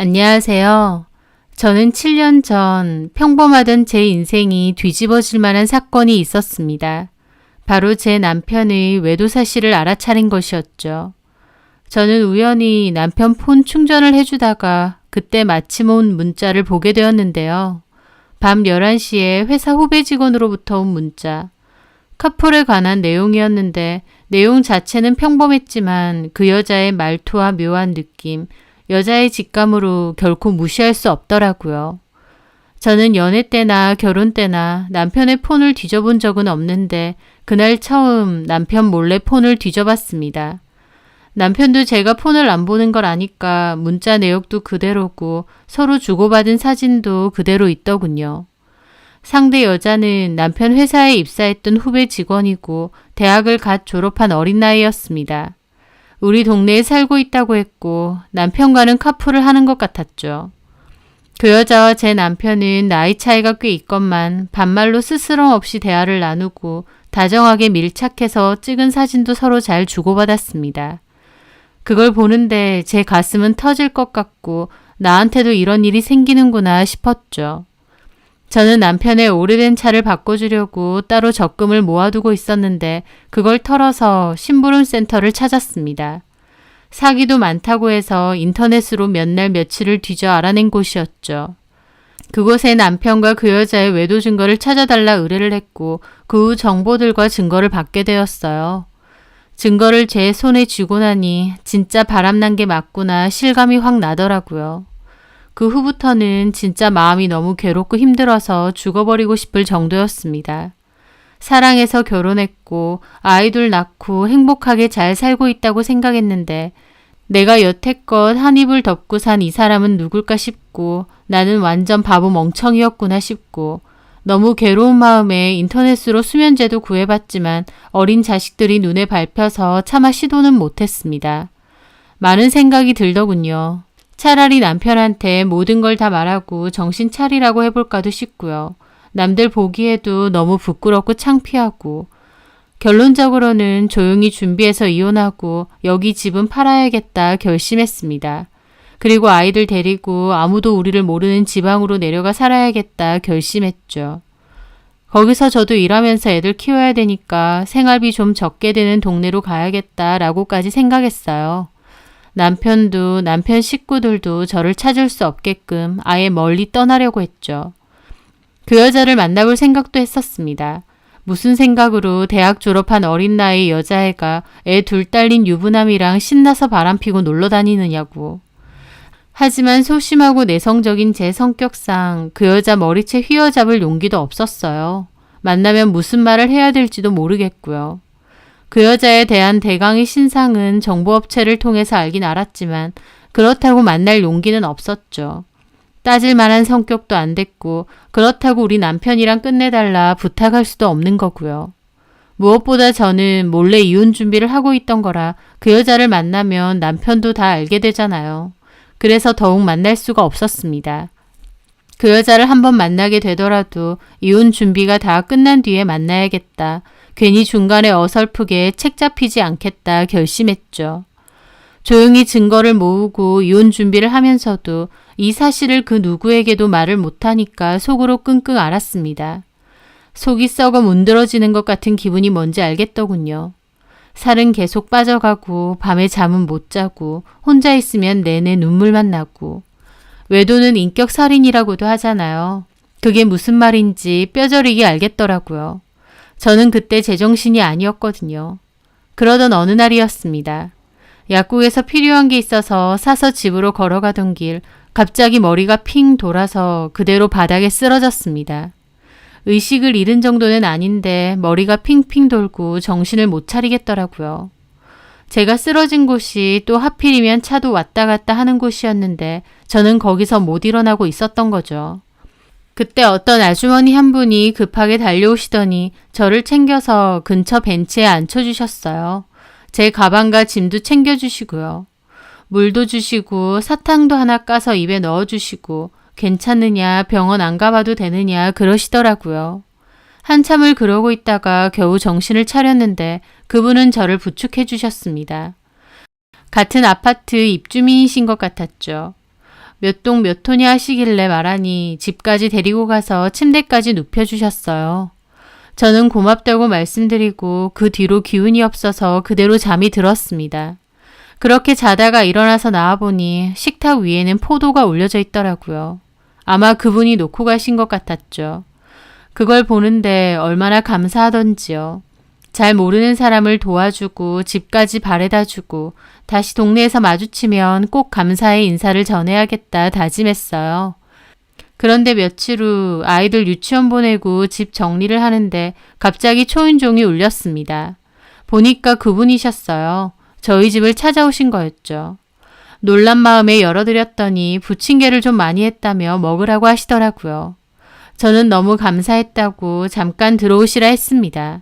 안녕하세요. 저는 7년 전 평범하던 제 인생이 뒤집어질 만한 사건이 있었습니다. 바로 제 남편의 외도 사실을 알아차린 것이었죠. 저는 우연히 남편 폰 충전을 해주다가 그때 마침 온 문자를 보게 되었는데요. 밤 11시에 회사 후배 직원으로부터 온 문자. 커플에 관한 내용이었는데 내용 자체는 평범했지만 그 여자의 말투와 묘한 느낌, 여자의 직감으로 결코 무시할 수 없더라고요. 저는 연애 때나 결혼 때나 남편의 폰을 뒤져본 적은 없는데 그날 처음 남편 몰래 폰을 뒤져봤습니다. 남편도 제가 폰을 안 보는 걸 아니까 문자 내역도 그대로고 서로 주고받은 사진도 그대로 있더군요. 상대 여자는 남편 회사에 입사했던 후배 직원이고 대학을 갓 졸업한 어린 나이였습니다. 우리 동네에 살고 있다고 했고 남편과는 카풀을 하는 것 같았죠. 그 여자와 제 남편은 나이 차이가 꽤 있건만 반말로 스스럼 없이 대화를 나누고 다정하게 밀착해서 찍은 사진도 서로 잘 주고받았습니다. 그걸 보는데 제 가슴은 터질 것 같고 나한테도 이런 일이 생기는구나 싶었죠. 저는 남편의 오래된 차를 바꿔주려고 따로 적금을 모아두고 있었는데 그걸 털어서 심부름 센터를 찾았습니다. 사기도 많다고 해서 인터넷으로 몇 날 며칠을 뒤져 알아낸 곳이었죠. 그곳에 남편과 그 여자의 외도 증거를 찾아달라 의뢰를 했고 그 후 정보들과 증거를 받게 되었어요. 증거를 제 손에 쥐고 나니 진짜 바람난 게 맞구나 실감이 확 나더라고요. 그 후부터는 진짜 마음이 너무 괴롭고 힘들어서 죽어버리고 싶을 정도였습니다. 사랑해서 결혼했고 아이들 낳고 행복하게 잘 살고 있다고 생각했는데 내가 여태껏 한 입을 덮고 산 이 사람은 누굴까 싶고 나는 완전 바보 멍청이였구나 싶고 너무 괴로운 마음에 인터넷으로 수면제도 구해봤지만 어린 자식들이 눈에 밟혀서 차마 시도는 못했습니다. 많은 생각이 들더군요. 차라리 남편한테 모든 걸 다 말하고 정신 차리라고 해볼까도 싶고요. 남들 보기에도 너무 부끄럽고 창피하고 결론적으로는 조용히 준비해서 이혼하고 여기 집은 팔아야겠다 결심했습니다. 그리고 아이들 데리고 아무도 우리를 모르는 지방으로 내려가 살아야겠다 결심했죠. 거기서 저도 일하면서 애들 키워야 되니까 생활비 좀 적게 드는 동네로 가야겠다라고까지 생각했어요. 남편도 남편 식구들도 저를 찾을 수 없게끔 아예 멀리 떠나려고 했죠. 그 여자를 만나볼 생각도 했었습니다. 무슨 생각으로 대학 졸업한 어린 나이 여자애가 애 둘 딸린 유부남이랑 신나서 바람피고 놀러 다니느냐고. 하지만 소심하고 내성적인 제 성격상 그 여자 머리채 휘어잡을 용기도 없었어요. 만나면 무슨 말을 해야 될지도 모르겠고요. 그 여자에 대한 대강의 신상은 정보업체를 통해서 알긴 알았지만 그렇다고 만날 용기는 없었죠. 따질 만한 성격도 안 됐고 그렇다고 우리 남편이랑 끝내달라 부탁할 수도 없는 거고요. 무엇보다 저는 몰래 이혼 준비를 하고 있던 거라 그 여자를 만나면 남편도 다 알게 되잖아요. 그래서 더욱 만날 수가 없었습니다. 그 여자를 한번 만나게 되더라도 이혼 준비가 다 끝난 뒤에 만나야겠다. 괜히 중간에 어설프게 책 잡히지 않겠다 결심했죠. 조용히 증거를 모으고 이혼 준비를 하면서도 이 사실을 그 누구에게도 말을 못하니까 속으로 끙끙 앓았습니다. 속이 썩어 문드러지는 것 같은 기분이 뭔지 알겠더군요. 살은 계속 빠져가고 밤에 잠은 못 자고 혼자 있으면 내내 눈물만 나고 외도는 인격살인이라고도 하잖아요. 그게 무슨 말인지 뼈저리게 알겠더라고요. 저는 그때 제정신이 아니었거든요. 그러던 어느 날이었습니다. 약국에서 필요한 게 있어서 사서 집으로 걸어가던 길 갑자기 머리가 핑 돌아서 그대로 바닥에 쓰러졌습니다. 의식을 잃은 정도는 아닌데 머리가 핑핑 돌고 정신을 못 차리겠더라고요. 제가 쓰러진 곳이 또 하필이면 차도 왔다 갔다 하는 곳이었는데 저는 거기서 못 일어나고 있었던 거죠. 그때 어떤 아주머니 한 분이 급하게 달려오시더니 저를 챙겨서 근처 벤치에 앉혀주셨어요. 제 가방과 짐도 챙겨주시고요. 물도 주시고 사탕도 하나 까서 입에 넣어주시고 괜찮느냐 병원 안 가봐도 되느냐 그러시더라고요. 한참을 그러고 있다가 겨우 정신을 차렸는데 그분은 저를 부축해 주셨습니다. 같은 아파트 입주민이신 것 같았죠. 몇 동 몇 호냐 하시길래 말하니 집까지 데리고 가서 침대까지 눕혀주셨어요. 저는 고맙다고 말씀드리고 그 뒤로 기운이 없어서 그대로 잠이 들었습니다. 그렇게 자다가 일어나서 나와보니 식탁 위에는 포도가 올려져 있더라고요. 아마 그분이 놓고 가신 것 같았죠. 그걸 보는데 얼마나 감사하던지요. 잘 모르는 사람을 도와주고 집까지 바래다주고 다시 동네에서 마주치면 꼭 감사의 인사를 전해야겠다 다짐했어요. 그런데 며칠 후 아이들 유치원 보내고 집 정리를 하는데 갑자기 초인종이 울렸습니다. 보니까 그분이셨어요. 저희 집을 찾아오신 거였죠. 놀란 마음에 열어드렸더니 부침개를 좀 많이 했다며 먹으라고 하시더라고요. 저는 너무 감사했다고 잠깐 들어오시라 했습니다.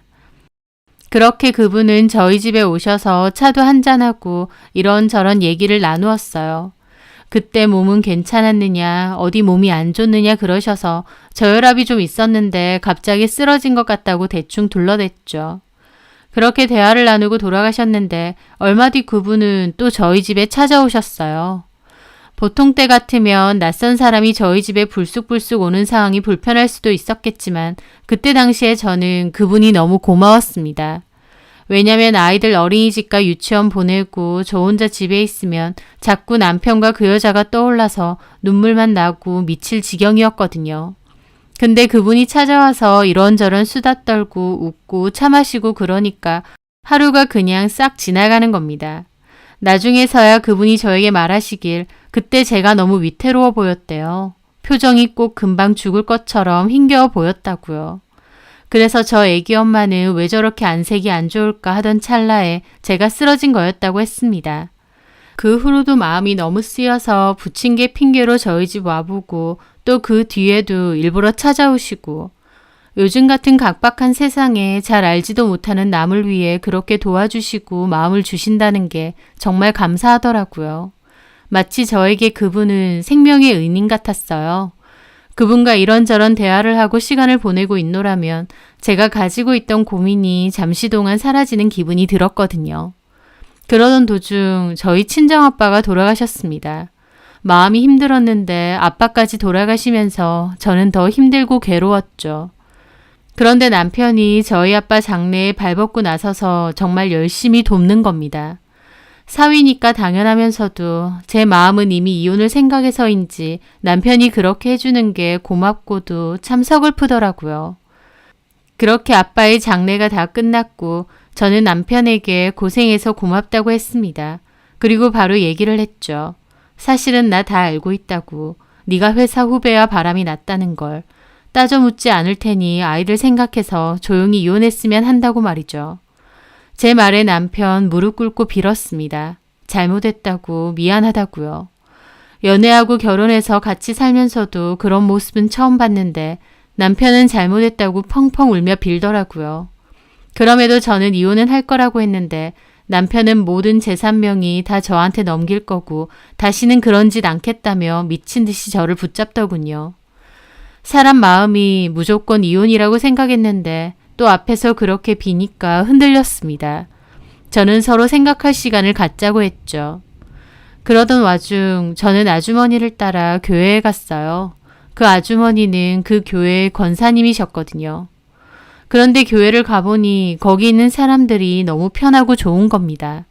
그렇게 그분은 저희 집에 오셔서 차도 한잔하고 이런저런 얘기를 나누었어요. 그때 몸은 괜찮았느냐, 어디 몸이 안 좋느냐 그러셔서 저혈압이 좀 있었는데 갑자기 쓰러진 것 같다고 대충 둘러댔죠. 그렇게 대화를 나누고 돌아가셨는데 얼마 뒤 그분은 또 저희 집에 찾아오셨어요. 보통 때 같으면 낯선 사람이 저희 집에 불쑥불쑥 오는 상황이 불편할 수도 있었겠지만 그때 당시에 저는 그분이 너무 고마웠습니다. 왜냐면 아이들 어린이집과 유치원 보내고 저 혼자 집에 있으면 자꾸 남편과 그 여자가 떠올라서 눈물만 나고 미칠 지경이었거든요. 근데 그분이 찾아와서 이런저런 수다 떨고 웃고 차 마시고 그러니까 하루가 그냥 싹 지나가는 겁니다. 나중에서야 그분이 저에게 말하시길 그때 제가 너무 위태로워 보였대요. 표정이 꼭 금방 죽을 것처럼 힘겨워 보였다고요. 그래서 저 애기 엄마는 왜 저렇게 안색이 안 좋을까 하던 찰나에 제가 쓰러진 거였다고 했습니다. 그 후로도 마음이 너무 쓰여서 부침개 핑계로 저희 집 와보고 또 그 뒤에도 일부러 찾아오시고 요즘 같은 각박한 세상에 잘 알지도 못하는 남을 위해 그렇게 도와주시고 마음을 주신다는 게 정말 감사하더라고요. 마치 저에게 그분은 생명의 은인 같았어요. 그분과 이런저런 대화를 하고 시간을 보내고 있노라면 제가 가지고 있던 고민이 잠시 동안 사라지는 기분이 들었거든요. 그러던 도중 저희 친정아빠가 돌아가셨습니다. 마음이 힘들었는데 아빠까지 돌아가시면서 저는 더 힘들고 괴로웠죠. 그런데 남편이 저희 아빠 장례에 발벗고 나서서 정말 열심히 돕는 겁니다. 사위니까 당연하면서도 제 마음은 이미 이혼을 생각해서인지 남편이 그렇게 해주는 게 고맙고도 참 서글프더라고요. 그렇게 아빠의 장례가 다 끝났고 저는 남편에게 고생해서 고맙다고 했습니다. 그리고 바로 얘기를 했죠. 사실은 나 다 알고 있다고. 네가 회사 후배와 바람이 났다는 걸. 따져 묻지 않을 테니 아이들 생각해서 조용히 이혼했으면 한다고 말이죠. 제 말에 남편 무릎 꿇고 빌었습니다. 잘못했다고 미안하다고요. 연애하고 결혼해서 같이 살면서도 그런 모습은 처음 봤는데 남편은 잘못했다고 펑펑 울며 빌더라고요. 그럼에도 저는 이혼은 할 거라고 했는데 남편은 모든 재산명의 다 저한테 넘길 거고 다시는 그런 짓 않겠다며 미친 듯이 저를 붙잡더군요. 사람 마음이 무조건 이혼이라고 생각했는데 또 앞에서 그렇게 비니까 흔들렸습니다. 저는 서로 생각할 시간을 갖자고 했죠. 그러던 와중 저는 아주머니를 따라 교회에 갔어요. 그 아주머니는 그 교회의 권사님이셨거든요. 그런데 교회를 가보니 거기 있는 사람들이 너무 편하고 좋은 겁니다.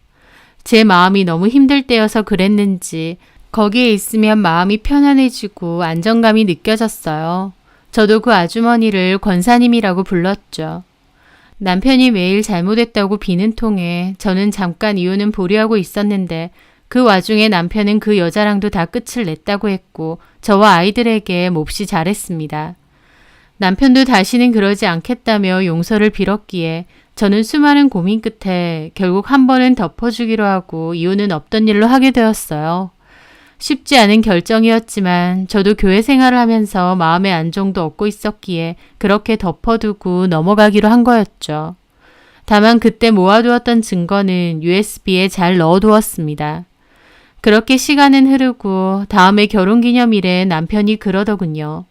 제 마음이 너무 힘들 때여서 그랬는지 거기에 있으면 마음이 편안해지고 안정감이 느껴졌어요. 저도 그 아주머니를 권사님이라고 불렀죠. 남편이 매일 잘못했다고 비는 통에 저는 잠깐 이유는 보류하고 있었는데 그 와중에 남편은 그 여자랑도 다 끝을 냈다고 했고 저와 아이들에게 몹시 잘했습니다. 남편도 다시는 그러지 않겠다며 용서를 빌었기에 저는 수많은 고민 끝에 결국 한 번은 덮어주기로 하고 이혼은 없던 일로 하게 되었어요. 쉽지 않은 결정이었지만 저도 교회 생활을 하면서 마음의 안정도 얻고 있었기에 그렇게 덮어두고 넘어가기로 한 거였죠. 다만 그때 모아두었던 증거는 USB에 잘 넣어두었습니다. 그렇게 시간은 흐르고 다음에 결혼기념일에 남편이 그러더군요.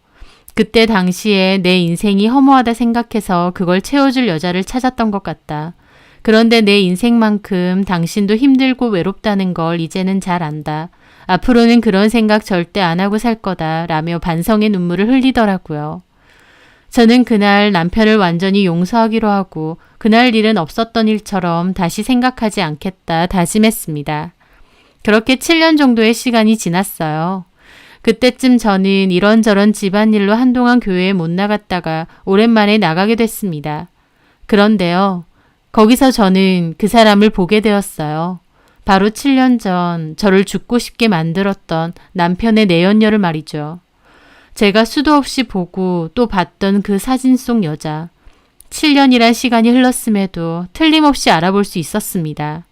그때 당시에 내 인생이 허무하다 생각해서 그걸 채워줄 여자를 찾았던 것 같다. 그런데 내 인생만큼 당신도 힘들고 외롭다는 걸 이제는 잘 안다. 앞으로는 그런 생각 절대 안 하고 살 거다 라며 반성의 눈물을 흘리더라고요. 저는 그날 남편을 완전히 용서하기로 하고 그날 일은 없었던 일처럼 다시 생각하지 않겠다 다짐했습니다. 그렇게 7년 정도의 시간이 지났어요. 그때쯤 저는 이런저런 집안일로 한동안 교회에 못 나갔다가 오랜만에 나가게 됐습니다. 그런데요, 거기서 저는 그 사람을 보게 되었어요. 바로 7년 전 저를 죽고 싶게 만들었던 남편의 내연녀를 말이죠. 제가 수도 없이 보고 또 봤던 그 사진 속 여자. 7년이란 시간이 흘렀음에도 틀림없이 알아볼 수 있었습니다.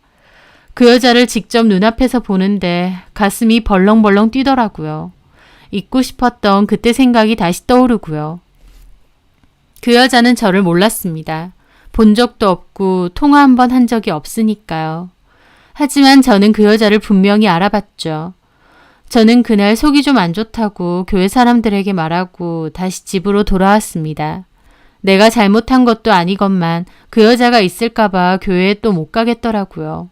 그 여자를 직접 눈앞에서 보는데 가슴이 벌렁벌렁 뛰더라고요. 잊고 싶었던 그때 생각이 다시 떠오르고요. 그 여자는 저를 몰랐습니다. 본 적도 없고 통화 한 번 한 적이 없으니까요. 하지만 저는 그 여자를 분명히 알아봤죠. 저는 그날 속이 좀 안 좋다고 교회 사람들에게 말하고 다시 집으로 돌아왔습니다. 내가 잘못한 것도 아니건만 그 여자가 있을까봐 교회에 또 못 가겠더라고요.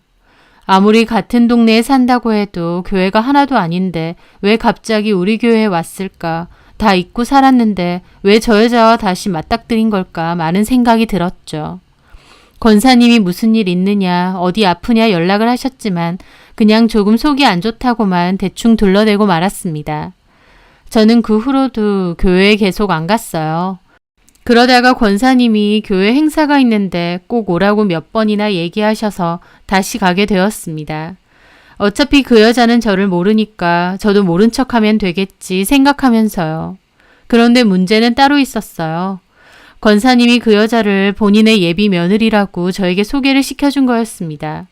아무리 같은 동네에 산다고 해도 교회가 하나도 아닌데 왜 갑자기 우리 교회에 왔을까? 다 잊고 살았는데 왜 저 여자와 다시 맞닥뜨린 걸까? 많은 생각이 들었죠. 권사님이 무슨 일 있느냐, 어디 아프냐 연락을 하셨지만 그냥 조금 속이 안 좋다고만 대충 둘러대고 말았습니다. 저는 그 후로도 교회에 계속 안 갔어요. 그러다가 권사님이 교회 행사가 있는데 꼭 오라고 몇 번이나 얘기하셔서 다시 가게 되었습니다. 어차피 그 여자는 저를 모르니까 저도 모른 척하면 되겠지 생각하면서요. 그런데 문제는 따로 있었어요. 권사님이 그 여자를 본인의 예비 며느리라고 저에게 소개를 시켜준 거였습니다.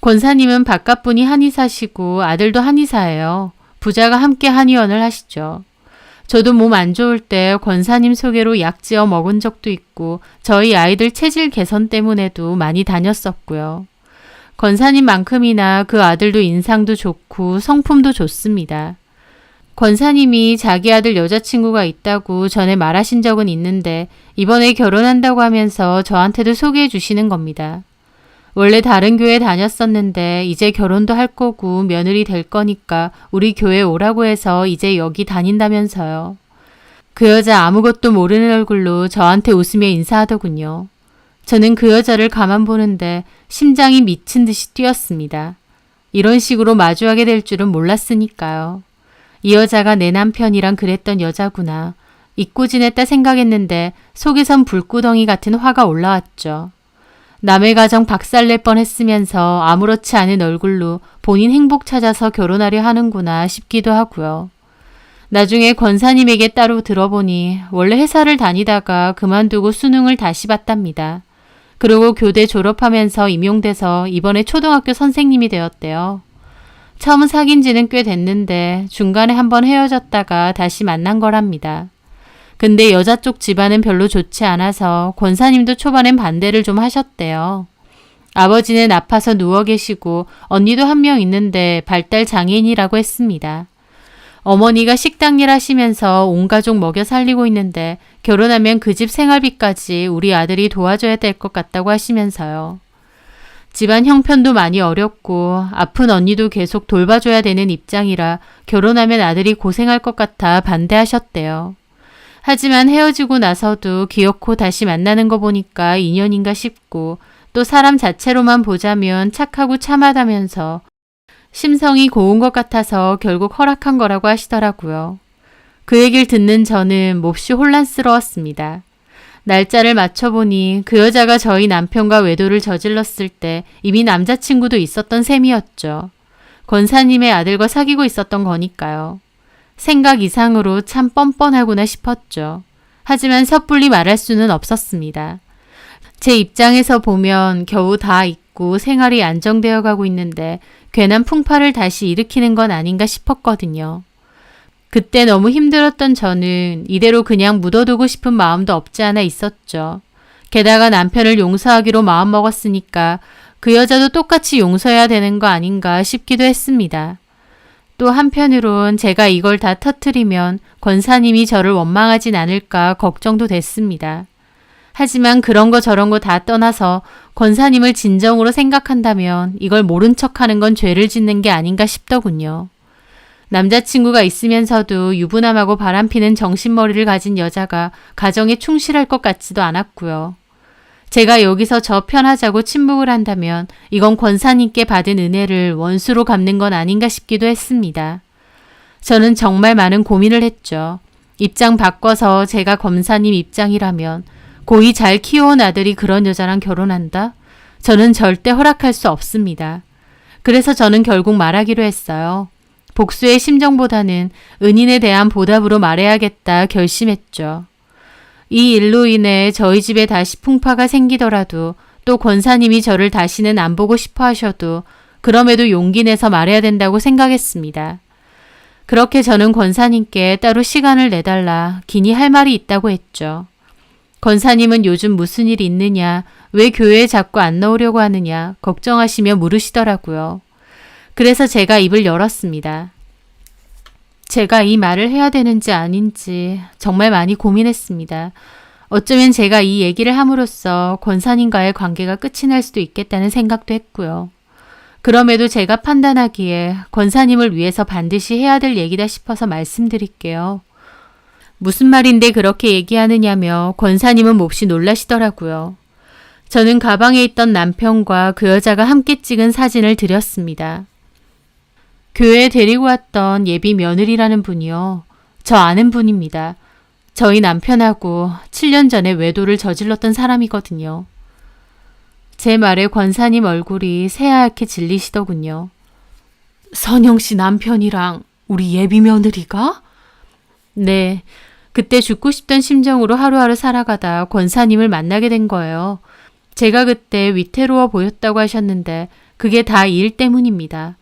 권사님은 바깥분이 한의사시고 아들도 한의사예요. 부자가 함께 한의원을 하시죠. 저도 몸 안 좋을 때 권사님 소개로 약 지어 먹은 적도 있고 저희 아이들 체질 개선 때문에도 많이 다녔었고요. 권사님만큼이나 그 아들도 인상도 좋고 성품도 좋습니다. 권사님이 자기 아들 여자친구가 있다고 전에 말하신 적은 있는데 이번에 결혼한다고 하면서 저한테도 소개해 주시는 겁니다. 원래 다른 교회 다녔었는데 이제 결혼도 할 거고 며느리 될 거니까 우리 교회 오라고 해서 이제 여기 다닌다면서요. 그 여자 아무것도 모르는 얼굴로 저한테 웃으며 인사하더군요. 저는 그 여자를 가만 보는데 심장이 미친 듯이 뛰었습니다. 이런 식으로 마주하게 될 줄은 몰랐으니까요. 이 여자가 내 남편이랑 그랬던 여자구나. 잊고 지냈다 생각했는데 속에선 불구덩이 같은 화가 올라왔죠. 남의 가정 박살낼 뻔했으면서 아무렇지 않은 얼굴로 본인 행복 찾아서 결혼하려 하는구나 싶기도 하고요. 나중에 권사님에게 따로 들어보니 원래 회사를 다니다가 그만두고 수능을 다시 봤답니다. 그리고 교대 졸업하면서 임용돼서 이번에 초등학교 선생님이 되었대요. 처음 사귄 지는 꽤 됐는데 중간에 한번 헤어졌다가 다시 만난 거랍니다. 근데 여자 쪽 집안은 별로 좋지 않아서 권사님도 초반엔 반대를 좀 하셨대요. 아버지는 아파서 누워 계시고 언니도 한 명 있는데 발달 장애인이라고 했습니다. 어머니가 식당 일 하시면서 온 가족 먹여 살리고 있는데 결혼하면 그 집 생활비까지 우리 아들이 도와줘야 될 것 같다고 하시면서요. 집안 형편도 많이 어렵고 아픈 언니도 계속 돌봐줘야 되는 입장이라 결혼하면 아들이 고생할 것 같아 반대하셨대요. 하지만 헤어지고 나서도 기어코 다시 만나는 거 보니까 인연인가 싶고 또 사람 자체로만 보자면 착하고 참하다면서 심성이 고운 것 같아서 결국 허락한 거라고 하시더라고요. 그 얘기를 듣는 저는 몹시 혼란스러웠습니다. 날짜를 맞춰보니 그 여자가 저희 남편과 외도를 저질렀을 때 이미 남자친구도 있었던 셈이었죠. 권사님의 아들과 사귀고 있었던 거니까요. 생각 이상으로 참 뻔뻔하구나 싶었죠. 하지만 섣불리 말할 수는 없었습니다. 제 입장에서 보면 겨우 다 잊고 생활이 안정되어 가고 있는데 괜한 풍파를 다시 일으키는 건 아닌가 싶었거든요. 그때 너무 힘들었던 저는 이대로 그냥 묻어두고 싶은 마음도 없지 않아 있었죠. 게다가 남편을 용서하기로 마음먹었으니까 그 여자도 똑같이 용서해야 되는 거 아닌가 싶기도 했습니다. 또 한편으론 제가 이걸 다 터뜨리면 권사님이 저를 원망하진 않을까 걱정도 됐습니다. 하지만 그런 거 저런 거 다 떠나서 권사님을 진정으로 생각한다면 이걸 모른 척하는 건 죄를 짓는 게 아닌가 싶더군요. 남자친구가 있으면서도 유부남하고 바람피는 정신머리를 가진 여자가 가정에 충실할 것 같지도 않았고요. 제가 여기서 저 편하자고 침묵을 한다면 이건 권사님께 받은 은혜를 원수로 갚는 건 아닌가 싶기도 했습니다. 저는 정말 많은 고민을 했죠. 입장 바꿔서 제가 검사님 입장이라면 고이 잘 키워온 아들이 그런 여자랑 결혼한다? 저는 절대 허락할 수 없습니다. 그래서 저는 결국 말하기로 했어요. 복수의 심정보다는 은인에 대한 보답으로 말해야겠다 결심했죠. 이 일로 인해 저희 집에 다시 풍파가 생기더라도 또 권사님이 저를 다시는 안 보고 싶어 하셔도 그럼에도 용기 내서 말해야 된다고 생각했습니다. 그렇게 저는 권사님께 따로 시간을 내달라 기니 할 말이 있다고 했죠. 권사님은 요즘 무슨 일이 있느냐, 왜 교회에 자꾸 안 나오려고 하느냐 걱정하시며 물으시더라고요. 그래서 제가 입을 열었습니다. 제가 이 말을 해야 되는지 아닌지 정말 많이 고민했습니다. 어쩌면 제가 이 얘기를 함으로써 권사님과의 관계가 끝이 날 수도 있겠다는 생각도 했고요. 그럼에도 제가 판단하기에 권사님을 위해서 반드시 해야 될 얘기다 싶어서 말씀드릴게요. 무슨 말인데 그렇게 얘기하느냐며 권사님은 몹시 놀라시더라고요. 저는 가방에 있던 남편과 그 여자가 함께 찍은 사진을 드렸습니다. 교회에 데리고 왔던 예비 며느리라는 분이요. 저 아는 분입니다. 저희 남편하고 7년 전에 외도를 저질렀던 사람이거든요. 제 말에 권사님 얼굴이 새하얗게 질리시더군요. 선영 씨 남편이랑 우리 예비 며느리가? 네, 그때 죽고 싶던 심정으로 하루하루 살아가다 권사님을 만나게 된 거예요. 제가 그때 위태로워 보였다고 하셨는데 그게 다 이 일 때문입니다.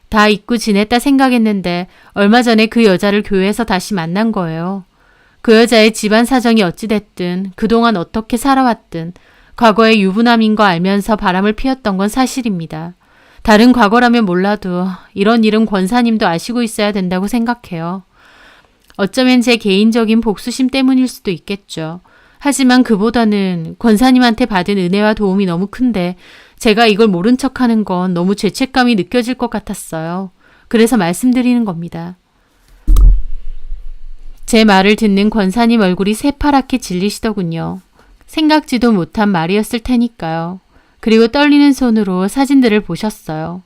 다 잊고 지냈다 생각했는데 얼마 전에 그 여자를 교회에서 다시 만난 거예요. 그 여자의 집안 사정이 어찌됐든 그동안 어떻게 살아왔든 과거에 유부남인 거 알면서 바람을 피웠던 건 사실입니다. 다른 과거라면 몰라도 이런 일은 권사님도 아시고 있어야 된다고 생각해요. 어쩌면 제 개인적인 복수심 때문일 수도 있겠죠. 하지만 그보다는 권사님한테 받은 은혜와 도움이 너무 큰데 제가 이걸 모른 척하는 건 너무 죄책감이 느껴질 것 같았어요. 그래서 말씀드리는 겁니다. 제 말을 듣는 권사님 얼굴이 새파랗게 질리시더군요. 생각지도 못한 말이었을 테니까요. 그리고 떨리는 손으로 사진들을 보셨어요.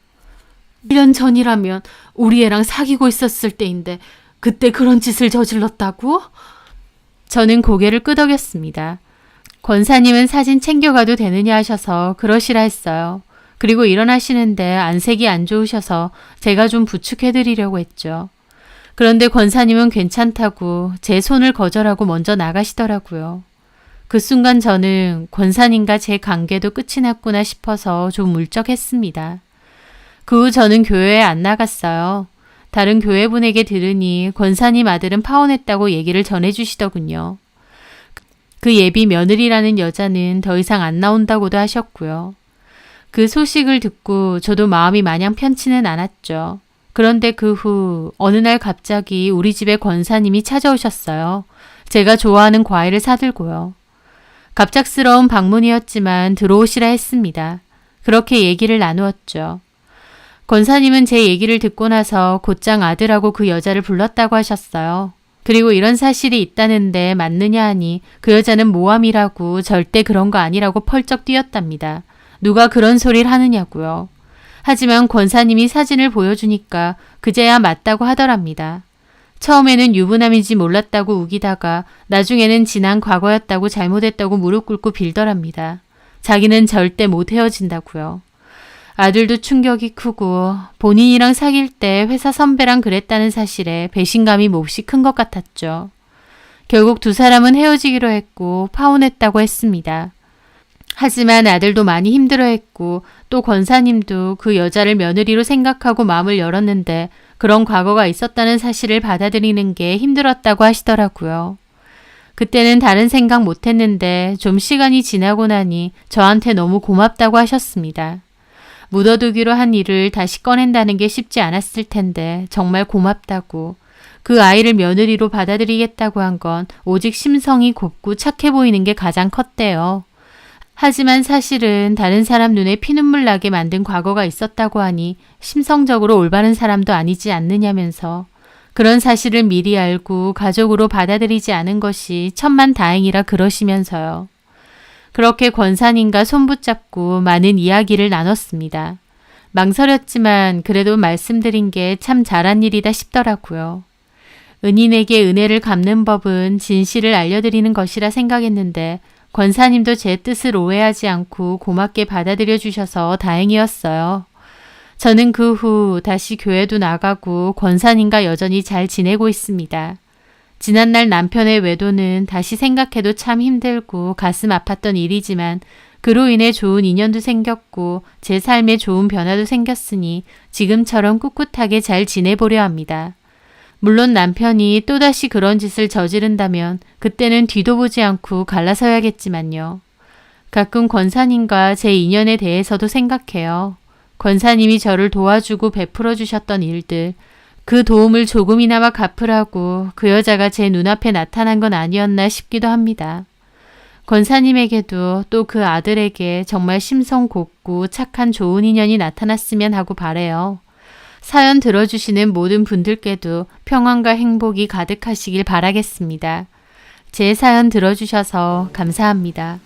1년 전이라면 우리 애랑 사귀고 있었을 때인데 그때 그런 짓을 저질렀다고? 저는 고개를 끄덕였습니다. 권사님은 사진 챙겨가도 되느냐 하셔서 그러시라 했어요. 그리고 일어나시는데 안색이 안 좋으셔서 제가 좀 부축해드리려고 했죠. 그런데 권사님은 괜찮다고 제 손을 거절하고 먼저 나가시더라고요. 그 순간 저는 권사님과 제 관계도 끝이 났구나 싶어서 좀 울적했습니다. 그 후 저는 교회에 안 나갔어요. 다른 교회분에게 들으니 권사님 아들은 파혼했다고 얘기를 전해주시더군요. 그 예비 며느리라는 여자는 더 이상 안 나온다고도 하셨고요. 그 소식을 듣고 저도 마음이 마냥 편치는 않았죠. 그런데 그 후 어느 날 갑자기 우리 집에 권사님이 찾아오셨어요. 제가 좋아하는 과일을 사들고요. 갑작스러운 방문이었지만 들어오시라 했습니다. 그렇게 얘기를 나누었죠. 권사님은 제 얘기를 듣고 나서 곧장 아들하고 그 여자를 불렀다고 하셨어요. 그리고 이런 사실이 있다는데 맞느냐 하니 그 여자는 모함이라고 절대 그런 거 아니라고 펄쩍 뛰었답니다. 누가 그런 소리를 하느냐고요. 하지만 권사님이 사진을 보여주니까 그제야 맞다고 하더랍니다. 처음에는 유부남인지 몰랐다고 우기다가 나중에는 지난 과거였다고 잘못했다고 무릎 꿇고 빌더랍니다. 자기는 절대 못 헤어진다고요. 아들도 충격이 크고 본인이랑 사귈 때 회사 선배랑 그랬다는 사실에 배신감이 몹시 큰 것 같았죠. 결국 두 사람은 헤어지기로 했고 파혼했다고 했습니다. 하지만 아들도 많이 힘들어했고 또 권사님도 그 여자를 며느리로 생각하고 마음을 열었는데 그런 과거가 있었다는 사실을 받아들이는 게 힘들었다고 하시더라고요. 그때는 다른 생각 못했는데 좀 시간이 지나고 나니 저한테 너무 고맙다고 하셨습니다. 묻어두기로 한 일을 다시 꺼낸다는 게 쉽지 않았을 텐데 정말 고맙다고, 그 아이를 며느리로 받아들이겠다고 한 건 오직 심성이 곱고 착해 보이는 게 가장 컸대요. 하지만 사실은 다른 사람 눈에 피눈물 나게 만든 과거가 있었다고 하니 심성적으로 올바른 사람도 아니지 않느냐면서 그런 사실을 미리 알고 가족으로 받아들이지 않은 것이 천만다행이라 그러시면서요. 그렇게 권사님과 손붙잡고 많은 이야기를 나눴습니다. 망설였지만 그래도 말씀드린 게 참 잘한 일이다 싶더라고요. 은인에게 은혜를 갚는 법은 진실을 알려드리는 것이라 생각했는데 권사님도 제 뜻을 오해하지 않고 고맙게 받아들여 주셔서 다행이었어요. 저는 그 후 다시 교회도 나가고 권사님과 여전히 잘 지내고 있습니다. 지난날 남편의 외도는 다시 생각해도 참 힘들고 가슴 아팠던 일이지만 그로 인해 좋은 인연도 생겼고 제 삶에 좋은 변화도 생겼으니 지금처럼 꿋꿋하게 잘 지내보려 합니다. 물론 남편이 또다시 그런 짓을 저지른다면 그때는 뒤도 보지 않고 갈라서야겠지만요. 가끔 권사님과 제 인연에 대해서도 생각해요. 권사님이 저를 도와주고 베풀어 주셨던 일들, 그 도움을 조금이나마 갚으라고 그 여자가 제 눈앞에 나타난 건 아니었나 싶기도 합니다. 권사님에게도 또 그 아들에게 정말 심성 곱고 착한 좋은 인연이 나타났으면 하고 바래요. 사연 들어주시는 모든 분들께도 평안과 행복이 가득하시길 바라겠습니다. 제 사연 들어주셔서 감사합니다.